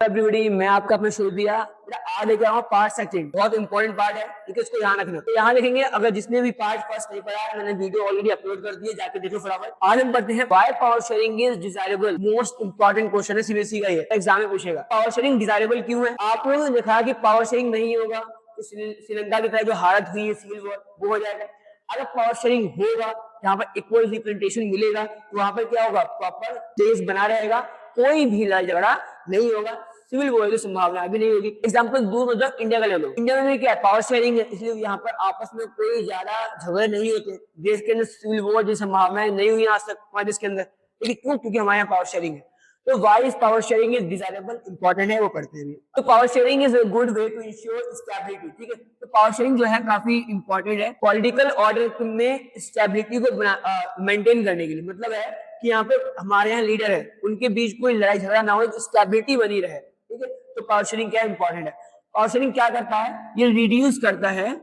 Everybody, मैं आपका अपना शुरू दिया आज लेके आऊँ पार्ट सेकंड। बहुत इंपॉर्टेंट पार्ट है, ठीक है, इसको यहाँ रखना। तो यहाँ लिखेंगे, अगर जिसने भी पार्ट फर्स्ट नहीं पढ़ा है, मैंने वीडियो ऑलरेडी अपलोड कर दी है, जाके देखो फटाफट। आज हम पढ़ते हैं why power sharing is desirable. Most important question है, सीबीएसई का, ये एग्जाम में पूछेगा। पावर शेयरिंग डिजायरेबल क्यों है? आप लोगों ने लिखा कि पावर शेयरिंग नहीं होगा तो श्रीलंका की तरह जो हालत हुई है सिविल वॉर, वो हो जाएगा। अगर पावर शेयरिंग होगा, यहाँ पर इक्वल रिप्रेजेंटेशन मिलेगा, तो वहां पर क्या होगा? प्रॉपर देश बना रहेगा, कोई भी लड़ाई झगड़ा नहीं होगा, सिविल वॉर की संभावना भी नहीं होगी। एग्जांपल दूर मतलब इंडिया का ले लो। इंडिया में क्या है? पावर शेयरिंग है, इसलिए यहाँ पर आपस में कोई ज्यादा झगड़े नहीं होते। देश के अंदर सिविल वॉर की संभावनाएं नहीं हुई आज तक हमारे देश के अंदर, लेकिन क्यों? क्योंकि हमारे यहाँ पावर शेयरिंग है। तो why is power sharing is desirable, important है, वो पढ़ते हैं। तो power sharing is a good way to ensure stability, ठीक है। तो पावर शेयरिंग जो है काफी इंपॉर्टेंट है पॉलिटिकल ऑर्डर में स्टेबिलिटी को मेंटेन करने के लिए। मतलब है कि यहाँ पे हमारे यहाँ लीडर है, उनके बीच कोई लड़ाई झगड़ा ना हो, स्टेबिलिटी बनी रहे, ठीक है। तो पावर शेयरिंग क्या इंपॉर्टेंट है? पावर शेयरिंग क्या करता है? ये रिड्यूस करता है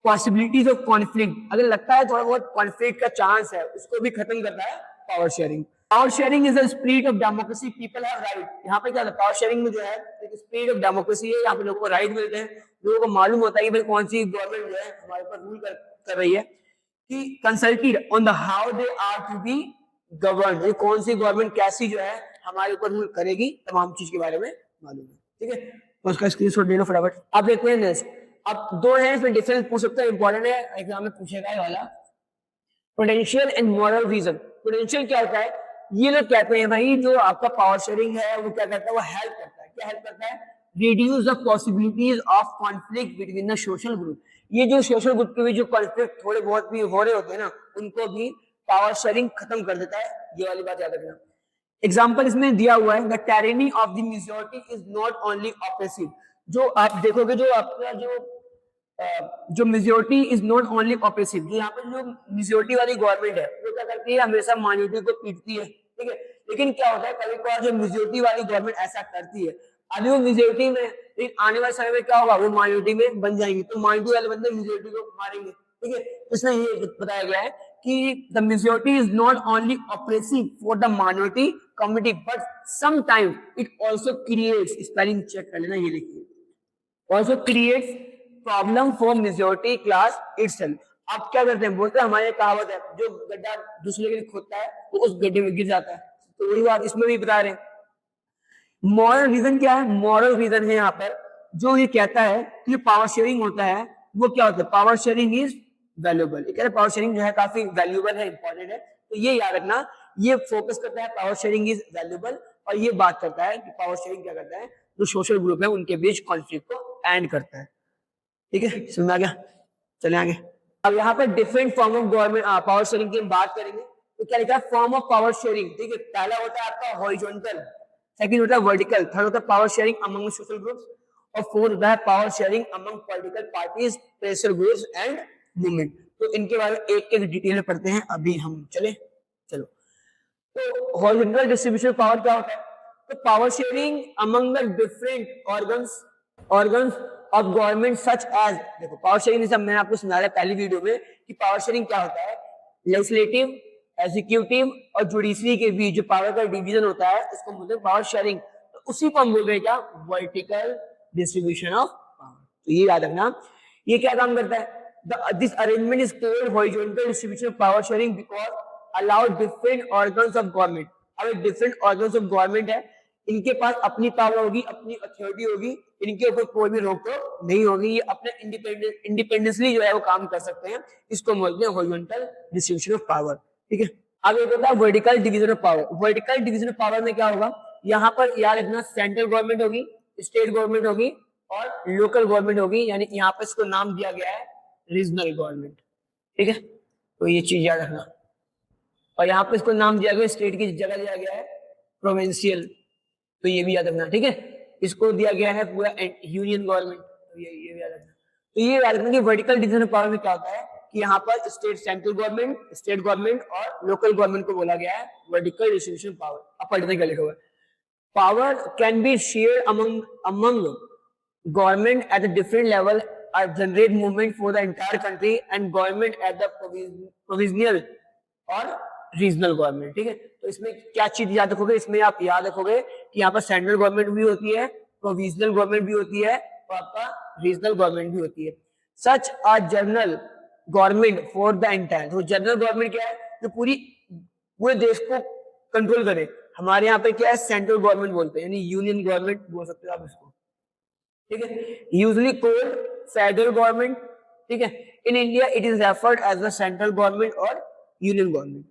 पॉसिबिलिटीज ऑफ कॉन्फ्लिक्ट। अगर लगता है थोड़ा बहुत कॉन्फ्लिक्ट का चांस है, उसको भी खत्म करता है power sharing. Power sharing is the spirit of democracy, people have right. यहाँ पे क्या है? पावर शेयरिंग में जो है एक स्पिरिट ऑफ डेमोक्रेसी है, यहाँ पे लोगों को राइट मिलते हैं, लोगों को मालूम होता है कि भाई कौन सी गवर्नमेंट जो है हमारे ऊपर रूल कर रही है, कि consulted on the how they are to be govern, कौन सी गवर्नमेंट कैसी जो है हमारे ऊपर रूल करेगी, तमाम चीज के बारे में मालूम है, ठीक है। तो उसका स्क्रीनशॉट ले लो फटाफट। आप देखते हैं नेक्स्ट, अब दो है, इसमें डिफरेंस पूछ सकते हैं, इंपॉर्टेंट है, एग्जाम में पूछेगा ये वाला। Potential and moral reason. Potential क्या होता है? ये लोग कहते हैं भाई जो आपका पावर शेयरिंग है वो क्या करता है? वो हेल्प करता है। क्या हेल्प करता है? Reduce the possibilities of conflict between the social group. ये जो सोशल ग्रुप के बीच जो कॉन्फ्लिक्ट थोड़े बहुत भी हो रहे होते हैं ना, उनको भी पावर शेयरिंग खत्म कर देता है। ये वाली बात याद रखना। एग्जाम्पल इसमें दिया हुआ है, the टायरेनी of the majority is not only oppressive. जो आप देखोगे, जो आपका जो majority is not only oppressive, जो यहाँ पर जो मेजोरिटी वाली गवर्नमेंट है वो क्या करती है? हमेशा माइनॉरिटी को पीटती है, ठीक है। लेकिन क्या होता है, कभी कभार जो मेजोरिटी वाली गवर्नमेंट ऐसा करती है, अभी वो मेजोरिटी में, लेकिन आने वाले समय में क्या होगा? वो माइनॉरिटी में बन जाएंगे, तो माइनॉरिटी वाले बंदे मेजोरिटी को मारेंगे, ठीक है। तो इसमें ये बताया गया है कि the majority is not only oppressive for the minority community but sometimes it also creates, spelling check कर लेना, ये लिखिए, also creates problem for majority class itself. आप क्या करते हैं? बोलते हैं, हमारे कहावत है, जो गड्ढा दूसरे के लिए खोदता है वो उस गड्ढे में गिर जाता है। तो वही बात इसमें भी बता रहे हैं। मॉरल रीजन क्या है? मॉरल रीजन है यहाँ पर जो ये कहता है कि पावर शेयरिंग होता है वो क्या होता है? Power sharing is valuable. ये कह रहे पावर शेयरिंग जो है काफी वैल्यूएबल है, इंपॉर्टेंट है। तो ये याद रखना, ये फोकस करता है पावर शेयरिंग इज वैल्यूएबल, और ये बात करता है कि पावर शेयरिंग क्या करता है? जो सोशल ग्रुप है उनके बीच कॉन्फ्लिक्ट को एंड करता है, ठीक है। समझ में आ गया? चले आगे। अब यहाँ पे different form of government power sharing की हम बात करेंगे। तो क्या लिखा है? फॉर्म ऑफ पावर शेयरिंग, ठीक है। पहला होता है आपका हॉरिजॉन्टल, सेकंड होता है वर्टिकल, थर्ड होता है power sharing among social groups, और फोर्थ होता है power sharing among political parties, pressure groups and movement. तो इनके बारे में एक एक डिटेल में पढ़ते हैं अभी हम। चलो। तो हॉरिजॉन्टल डिस्ट्रीब्यूशन पावर क्या होता है? तो power sharing among the different organs of government such as, देखो पावर शेयरिंग जैसे मैंने आपको समझाया पहली वीडियो में कि पावर शेयरिंग क्या होता है, लेजिस्लेटिव, एग्जीक्यूटिव और जुडिशरी के बीच जो पावर का डिवीजन होता है उसको बोलते हैं पावर शेयरिंग। तो उसी को हम बोल रहे हैं क्या? Vertical distribution of power. तो ये याद रखना, ये क्या काम करता है? This arrangement is called horizontal distribution of power sharing because allow different organs of government. अब डिफरेंट ऑर्गन्स ऑफ गवर्नमेंट है, इनके पास अपनी पावर होगी, अपनी अथॉरिटी होगी, इनके ऊपर कोई भी रोक टोक नहीं होगी, ये अपने इंडिपेंडेंसली जो है वो काम कर सकते हैं। इसको बोलते हैं हॉरिजॉन्टल डिस्ट्रीब्यूशन ऑफ पावर, ठीक है। अब एक होता है vertical division of power. Vertical division of power में क्या होगा? यहाँ पर याद रखना, सेंट्रल गवर्नमेंट होगी, स्टेट गवर्नमेंट होगी और लोकल गवर्नमेंट होगी, यानी यहाँ पर इसको नाम दिया गया है रीजनल गवर्नमेंट, ठीक है। तो ये चीज याद रखना। और यहाँ पे इसको नाम दिया गया, स्टेट की जगह दिया गया है प्रोविंशियल, तो ये भी याद रखना, ठीक है। इसको दिया गया है पूरा यूनियन गवर्नमेंट, तो ये भी याद रखना। तो ये याद रखना कि वर्टिकल डिवीजन ऑफ पावर में क्या होता है कि यहाँ पर state, central government, state government और लोकल गवर्नमेंट को बोला गया है वर्टिकल डिस्ट्रीब्यूशन पावर। अब पढ़ने का लिखा हुआ है, power can be shared among government at a different level और generate movement for the entire country and government at the provisional और रीजनल गवर्नमेंट, ठीक है। तो इसमें क्या चीज याद रखोगे? इसमें आप याद रखोगे यहाँ पर सेंट्रल गवर्नमेंट भी होती है, प्रोविजनल गवर्नमेंट भी होती है और आपका रीजनल गवर्नमेंट भी होती है। Such a general government for the entire, तो जनरल गवर्नमेंट क्या है, जो पूरे देश को कंट्रोल करे। हमारे यहाँ पे क्या है, सेंट्रल गवर्नमेंट बोलते हैं, यानी यूनियन गवर्नमेंट बोल सकते हो आप इसको, ठीक है। यूजली कॉल्ड फेडरल गवर्नमेंट, ठीक है। In India it is referred as the central government और union government.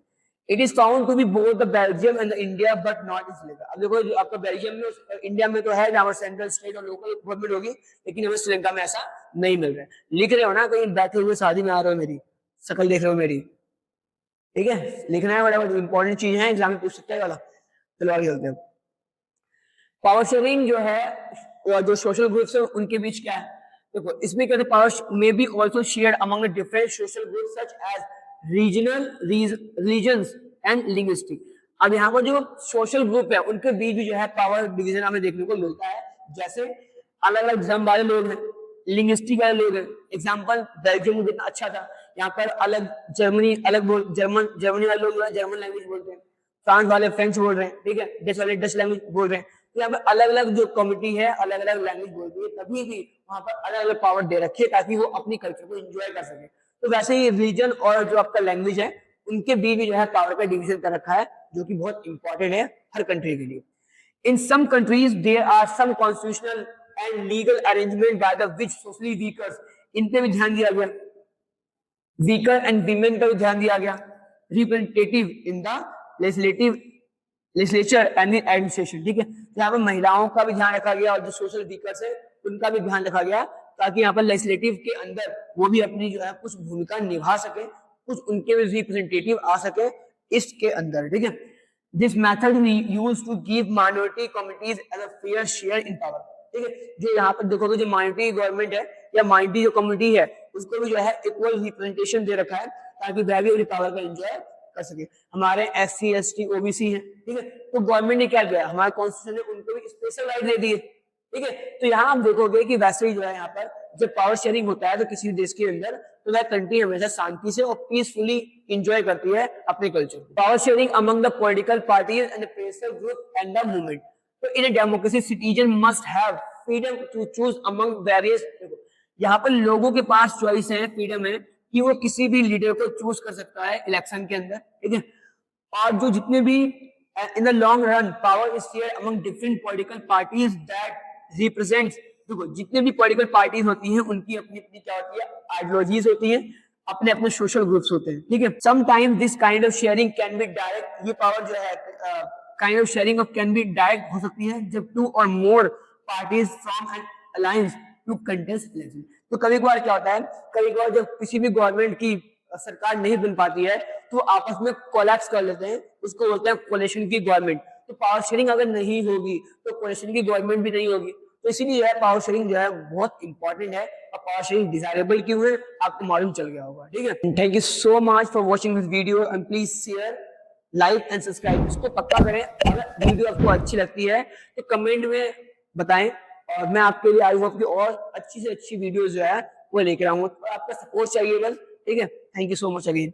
It is found to be both the Belgium and the India but not in Sri Lanka. अब देखो जो आपका बेल्जियम में और इंडिया में तो है जहां पर सेंट्रल स्टेट और लोकल गवर्नमेंट होगी, लेकिन हमें श्रीलंका में ऐसा नहीं मिल रहा है। लिख रहे हो ना, कहीं बैठे हुए शादी में आ रहे हो, मेरी शक्ल देख रहे हो मेरी, ठीक है, लिखना है, बड़ा इंपॉर्टेंट चीज है, एग्जाम में पूछ सकते हैं वाला। चलो आगे चलते हैं। पावर शेयरिंग जो है, जो सोशल ग्रुप्स है उनके बीच क्या है, देखो इसमें कहते हैं पावर में be also shared among the different social groups such as regional, religions and linguistic. अब यहाँ पर जो सोशल ग्रुप है उनके बीच भी जो है पावर डिवीजन हमें देखने को मिलता है। जैसे अलग अलग धर्म वाले लोग हैं, लिंग्विस्टिक वाले लोग हैं। एग्जाम्पल बेल्जियम में कितना अच्छा था, यहाँ पर अलग जर्मनी अलग जर्मनी वाले लोग जर्मन लैंग्वेज बोलते हैं, फ्रांस वाले फ्रेंच बोल रहे हैं, ठीक है, डच वाले डच लैंग्वेज बोल रहे हैं। तो यहाँ पर अलग अलग जो कम्युनिटी है अलग अलग लैंग्वेज बोलती है, तभी भी वहां पर अलग अलग पावर दे रखी है ताकि वो अपनी कल्चर को एंजॉय कर सके। तो वैसे ही रीजन और जो आपका लैंग्वेज है उनके बीच भी जो है पावर का डिवीजन कर रखा है, जो कि बहुत इंपॉर्टेंट है हर कंट्री के लिए। In some countries there are some constitutional and legal arrangement by the which socially weaker, इन पे भी ध्यान दिया गया, वीकर एंड वीमेन का भी ध्यान दिया गया, representative in the legislature and administration, ठीक है। यहाँ पर महिलाओं का भी ध्यान रखा गया और जो सोशल वीकर्स है उनका भी ध्यान रखा गया, ताकि यहाँ पर लेजिस्लेटिव के अंदर वो भी अपनी जो है कुछ भूमिका निभा सके, कुछ उनके भी रिप्रेजेंटेटिव आ सके इसके अंदर, ठीक है। This method used to give minority communities as a fair share in power, ठीक है। जो यहाँ पर देखोगे जो माइनॉरिटी गवर्नमेंट है या माइनॉरिटी जो कम्युनिटी है उसको भी जो है इक्वल रिप्रेजेंटेशन दे रखा है, ताकि वह भी अपनी पावर का एंजॉय कर सके। हमारे SC ST OBC है, ठीक है, तो गवर्नमेंट ने क्या किया, हमारे कॉन्स्टिट्यूशन ने उनको भी स्पेशल राइट दे दिए, ठीक है। तो यहाँ आप देखोगे कि वैसे ही जो है यहाँ पर जब पावर शेयरिंग होता है तो किसी भी देश के अंदर, तो वह कंट्री हमेशा शांति से और पीसफुली एंजॉय करती है अपने culture. Power sharing among the political parties and the pressure group and the movement. तो in a democracy citizen must have freedom to choose among various, यहाँ पर लोगों के पास चॉइस है, फ्रीडम है कि वो किसी भी लीडर को चूज कर सकता है इलेक्शन के अंदर, ठीक है। और जो जितने भी in the long run power is shared among different political parties that represents, देखो जितने भी पॉलिटिकल पार्टीज होती हैं उनकी अपनी अपनी क्या होती है, आइडियोलॉजीज होती हैं, अपने अपने सोशल ग्रुप्स होते हैं, ठीक है। Sometime this kind of sharing can be direct, ये पावर जो है kind of sharing of can be direct हो सकती है जब 2 और more parties from an alliance to contest election. तो कभी कभार क्या होता है, कभी कभार जब किसी भी गवर्नमेंट की सरकार नहीं बन पाती है तो आपस में कोलैप्स कर लेते हैं, उसको बोलते हैं कोalition की गवर्नमेंट। तो पावर शेयरिंग अगर नहीं होगी तो कोalition की गवर्नमेंट भी नहीं होगी। तो इसीलिए जो है पावर शेयरिंग जो है बहुत इंपॉर्टेंट है, और पावर शेयरिंग डिजायरेबल क्यों है आपको मालूम चल गया होगा, ठीक है। Thank you so much for watching this video and please share, like and subscribe, इसको पक्का करें। अगर वीडियो आपको अच्छी लगती है तो कमेंट में बताएं, और मैं आपके लिए आई होप की और अच्छी से अच्छी वीडियो जो है वो लेकर आऊंगा। तो आपका सपोर्ट चाहिए बस, ठीक है। Thank you so much again.